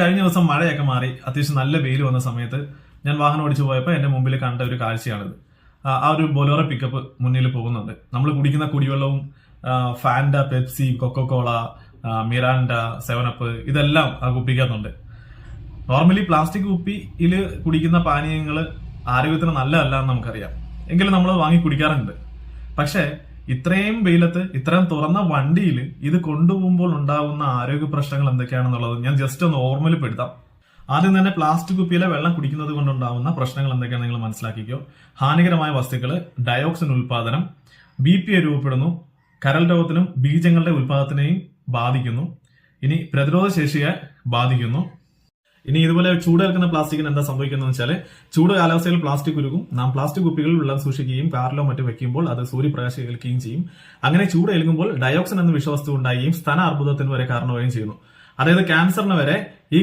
കഴിഞ്ഞ ദിവസം മഴയൊക്കെ മാറി അത്യാവശ്യം നല്ല വെയിൽ വന്ന സമയത്ത് ഞാൻ വാഹനം ഓടിച്ചു പോയപ്പോൾ എന്റെ മുമ്പിൽ കണ്ട ഒരു കാഴ്ചയാണിത്. ആ ഒരു ബൊലോറ പിക്കപ്പ് മുന്നിൽ പോകുന്നുണ്ട്. നമ്മൾ കുടിക്കുന്ന കുടിവെള്ളവും Fanta, Pepsi, Coca Cola, Mirinda, Seven Up ഇതെല്ലാം ആ കുപ്പിക്കകത്തുണ്ട്. നോർമലി പ്ലാസ്റ്റിക് കുപ്പിയിൽ കുടിക്കുന്ന പാനീയങ്ങൾ ആരോഗ്യത്തിന് നല്ലതല്ല എന്ന് നമുക്കറിയാം, എങ്കിലും നമ്മൾ വാങ്ങി കുടിക്കാറുണ്ട്. പക്ഷെ ഇത്രയും വെയിലത്ത് ഇത്രയും തുറന്ന വണ്ടിയിൽ ഇത് കൊണ്ടുപോകുമ്പോൾ ഉണ്ടാകുന്ന ആരോഗ്യ പ്രശ്നങ്ങൾ എന്തൊക്കെയാണെന്നുള്ളത് ഞാൻ ജസ്റ്റ് ഒന്ന് ഓർമ്മയിൽപ്പെടുത്താം. ആദ്യം തന്നെ പ്ലാസ്റ്റിക് കുപ്പിയിലെ വെള്ളം കുടിക്കുന്നത് കൊണ്ടുണ്ടാവുന്ന പ്രശ്നങ്ങൾ എന്തൊക്കെയാണ് നിങ്ങൾ മനസ്സിലാക്കിക്കോ. ഹാനികരമായ വസ്തുക്കൾ, ഡയോക്സിൻ ഉൽപാദനം, BP രൂപപ്പെടുന്നു, കരൾ രോഗത്തിനും ബീജങ്ങളുടെ ഉൽപാദനത്തെയും ബാധിക്കുന്നു. ഇനി പ്രതിരോധ ശേഷിയെ ബാധിക്കുന്നു. ഇനി ഇതുപോലെ ചൂടേൽക്കുന്ന പ്ലാസ്റ്റിക്കിന് എന്താ സംഭവിക്കുന്നത് വെച്ചാൽ, ചൂട് കാലാവസ്ഥയിൽ പ്ലാസ്റ്റിക് ഉരുകും. നാം പ്ലാസ്റ്റിക് കുപ്പികളിൽ വെള്ളം സൂക്ഷിക്കുകയും കാറിലോ മറ്റും വെക്കുമ്പോൾ അത് സൂര്യപ്രകാശം ഏൽക്കുകയും ചെയ്യും. അങ്ങനെ ചൂട് ഏൽക്കുമ്പോൾ ഡയോക്സിൻ എന്ന വിഷവസ്തു ഉണ്ടാവുകയും സ്തന അർബുദത്തിന് വരെ കാരണമാവുകയും ചെയ്യുന്നു. അതായത് ക്യാൻസറിന് വരെ ഈ